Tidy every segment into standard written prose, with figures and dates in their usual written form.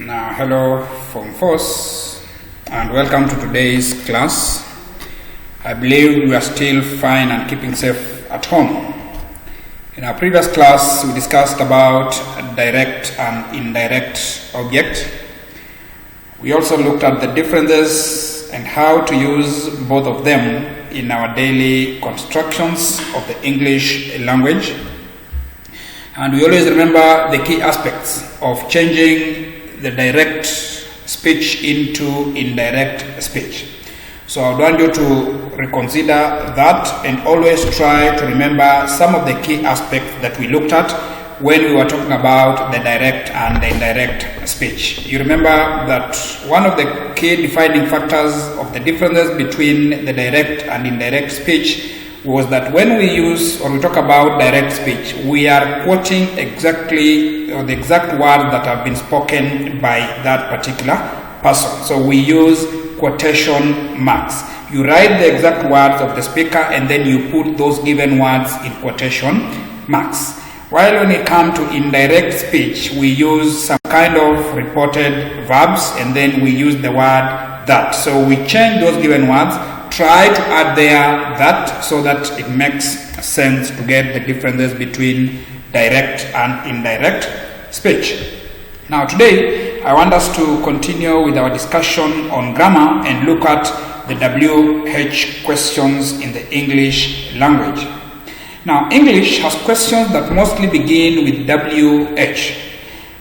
Hello Form 4s and welcome to today's class. I believe we are still fine and keeping safe at home. In our previous class we discussed about direct and indirect object. We also looked at the differences and how to use both of them in our daily constructions of the English language. And we always remember the key aspects of changing the direct speech into indirect speech. So I want you to reconsider that and always try to remember some of the key aspects that we looked at when we were talking about the direct and the indirect speech. You remember that one of the key defining factors of the differences between the direct and indirect speech was that when we use or we talk about direct speech, we are quoting exactly the exact words that have been spoken by that particular person. So we use quotation marks. You write the exact words of the speaker and then you put those given words in quotation marks. While when it comes to indirect speech, we use some kind of reported verbs and then we use the word that. So we change those given words, try to add there that so that it makes sense to get the differences between direct and indirect speech. Now today I want us to continue with our discussion on grammar and look at the WH questions in the English language. Now English has questions that mostly begin with WH.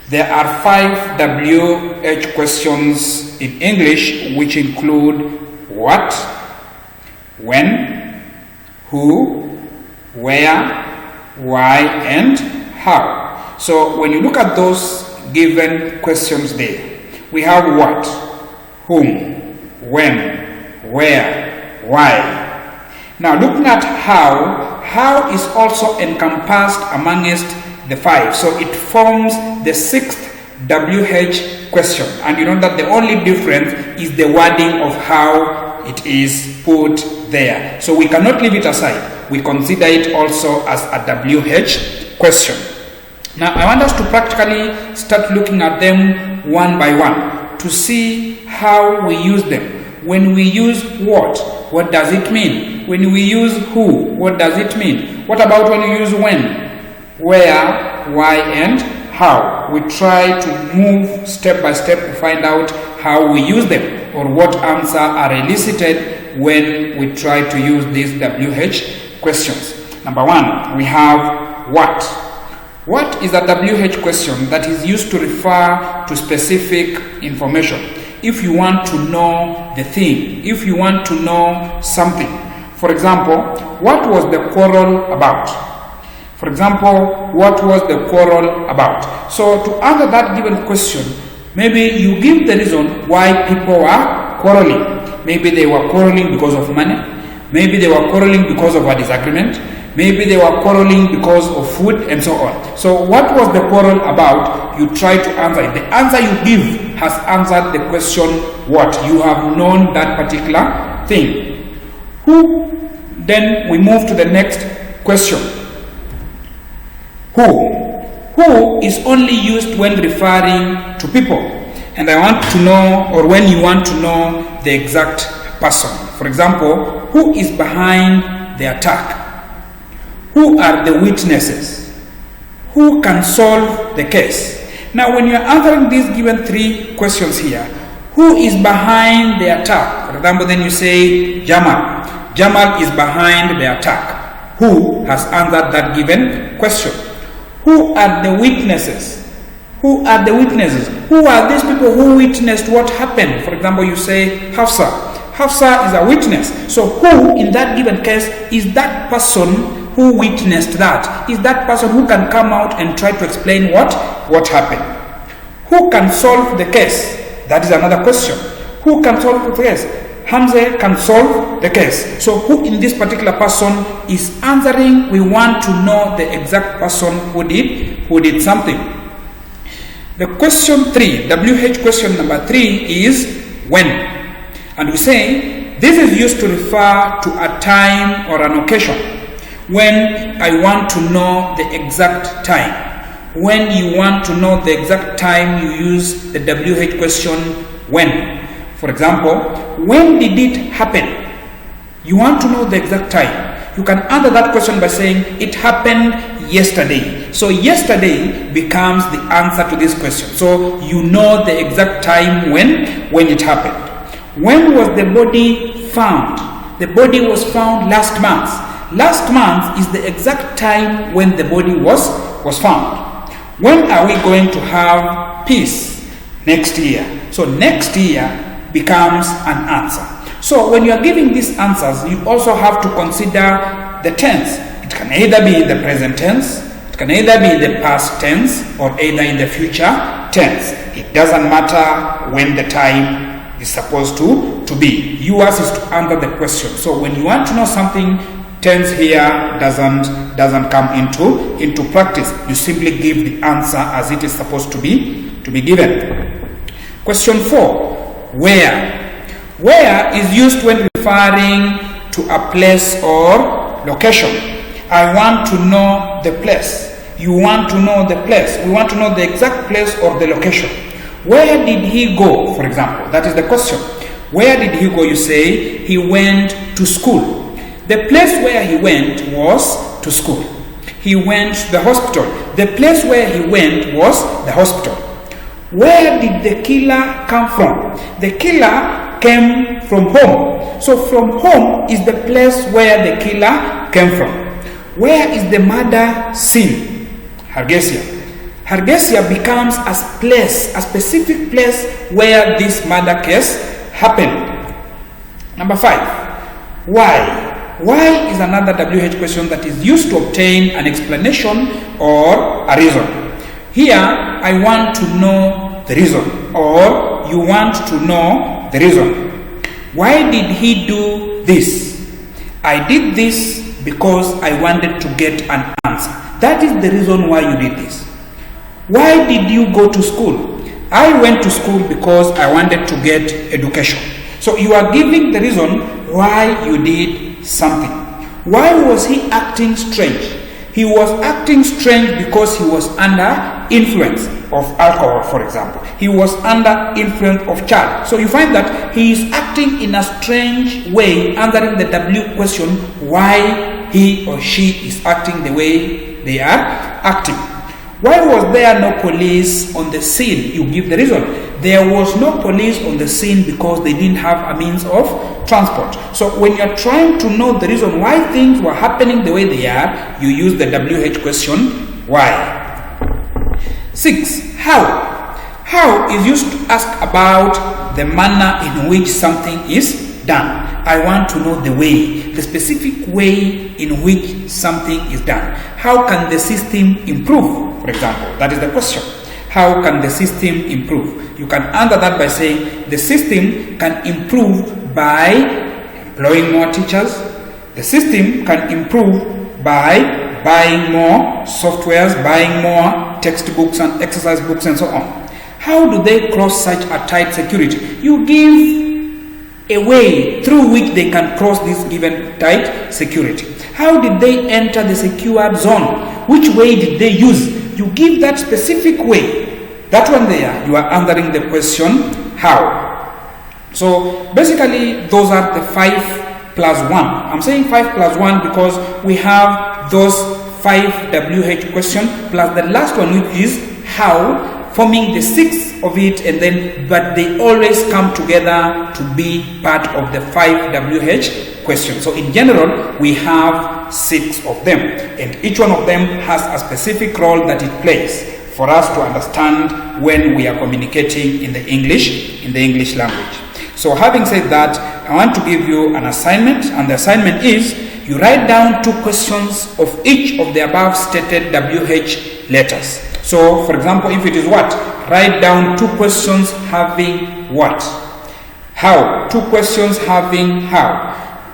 There are 5 WH questions in English which include what, when, who, where, why, and how. So when you look at those given questions there, we have what, whom, when, where, why. Now looking at how is also encompassed amongst the 5. So it forms the 6th WH question. And you know that the only difference is the wording of how it is put there. So we cannot leave it aside. We consider it also as a WH question. Now I want us to practically start looking at them one by one to see how we use them. When we use what does it mean? When we use who, what does it mean? What about when we use when, where, why, and how? We try to move step by step to find out how we use them or what answers are elicited when we try to use these WH questions. Number 1, we have what. What is a WH question that is used to refer to specific information? If you want to know the thing, if you want to know something. For example, what was the quarrel about? For example, what was the quarrel about? So to answer that given question, maybe you give the reason why people were quarreling. Maybe they were quarreling because of money. Maybe they were quarreling because of a disagreement. Maybe they were quarreling because of food and so on. So what was the quarrel about? You try to answer it. The answer you give has answered the question what. You have known that particular thing. Who? Then we move to the next question. Who? Who is only used when referring to people. And I want to know, or when you want to know the exact person. For example, who is behind the attack? Who are the witnesses? Who can solve the case? Now when you are answering these given 3 questions here, who is behind the attack? For example, then you say Jamal. Jamal is behind the attack. Who has answered that given question? Who are the witnesses? Who are the witnesses? Who are these people who witnessed what happened? For example, you say Hafsa. Hafsa is a witness. So who in that given case is that person who witnessed that? Is that person who can come out and try to explain what happened? Who can solve the case? That is another question. Who can solve the case? Hamza can solve the case. So who in this particular person is answering? We want to know the exact person who did something. The question 3, WH question number 3 is when. And we say this is used to refer to a time or an occasion. When I want to know the exact time, When you want to know the exact time, you use the WH question when. For example, when did it happen? You want to know the exact time. You can answer that question by saying it happened yesterday. So yesterday becomes the answer to this question. So you know the exact time when it happened. When was the body found? The body was found last month. Last month is the exact time when the body was found. When are we going to have peace? Next year. So next year becomes an answer. So when you are giving these answers, you also have to consider the tense. It can either be in the present tense, it can either be in the past tense, or either in the future tense. It doesn't matter when the time is supposed to be. Yours is to answer the question. So when you want to know something, tense here doesn't come into practice. You simply give the answer as it is supposed to be given. Question 4. Where? Where is used when referring to a place or location. I want to know the place. You want to know the place. We want to know the exact place or the location. Where did he go, for example? That is the question. Where did he go? You say he went to school. The place where he went was to school. He went to the hospital. The place where he went was the hospital. Where did the killer come from? The killer came from home. So from home is the place where the killer came from. Where is the murder scene? Hargeisa. Hargeisa becomes a place, a specific place where this murder case happened. Number 5. Why? Why is another WH question that is used to obtain an explanation or a reason. Here, I want to know the reason, or you want to know the reason. Why did he do this? I did this because I wanted to get an answer. That is the reason why you did this. Why did you go to school? I went to school because I wanted to get education. So you are giving the reason why you did something. Why was he acting strange? He was acting strange because he was under influence of alcohol, for example. He was under influence of child. So you find that he is acting in a strange way, answering the W question, why he or she is acting the way they are acting. Why was there no police on the scene? You give the reason. There was no police on the scene because they didn't have a means of transport. So when you're trying to know the reason why things were happening the way they are, you use the WH question, why. 6. How? How is used to ask about the manner in which something is done. I want to know the way, the specific way in which something is done. How can the system improve, for example? That is the question. How can the system improve? You can answer that by saying the system can improve by employing more teachers. The system can improve by buying more softwares, buying more textbooks and exercise books and so on. How do they cross such a tight security? You give a way through which they can cross this given tight security. How did they enter the secured zone? Which way did they use? You give that specific way. That one there, you are answering the question, how. So basically, those are the 5 plus 1. I'm saying 5 plus 1 because we have those 5 WH questions plus the last one, which is how, forming the 6 of it, and then but they always come together to be part of the 5 WH questions. So in general, we have 6 of them, and each one of them has a specific role that it plays for us to understand when we are communicating in the English language. So having said that, I want to give you an assignment, and the assignment is you write down 2 questions of each of the above stated WH letters. So for example, if it is what, write down 2 questions having what. How, 2 questions having how.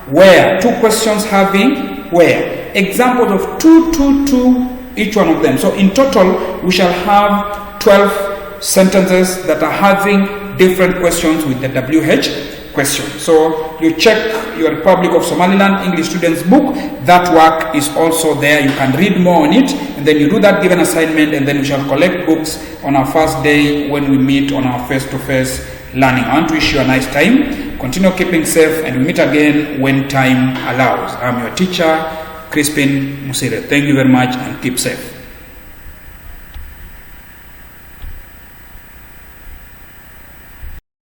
Where, 2 questions having where. Examples of 2, each one of them. So in total, we shall have 12 sentences that are having different questions with the WH question. So you check your Republic of Somaliland English Students book. That work is also there. You can read more on it, and then you do that given assignment, and then we shall collect books on our first day when we meet on our face-to-face learning. I want to wish you a nice time. Continue keeping safe, and we meet again when time allows. I'm your teacher, Crispin Musire. Thank you very much, and keep safe.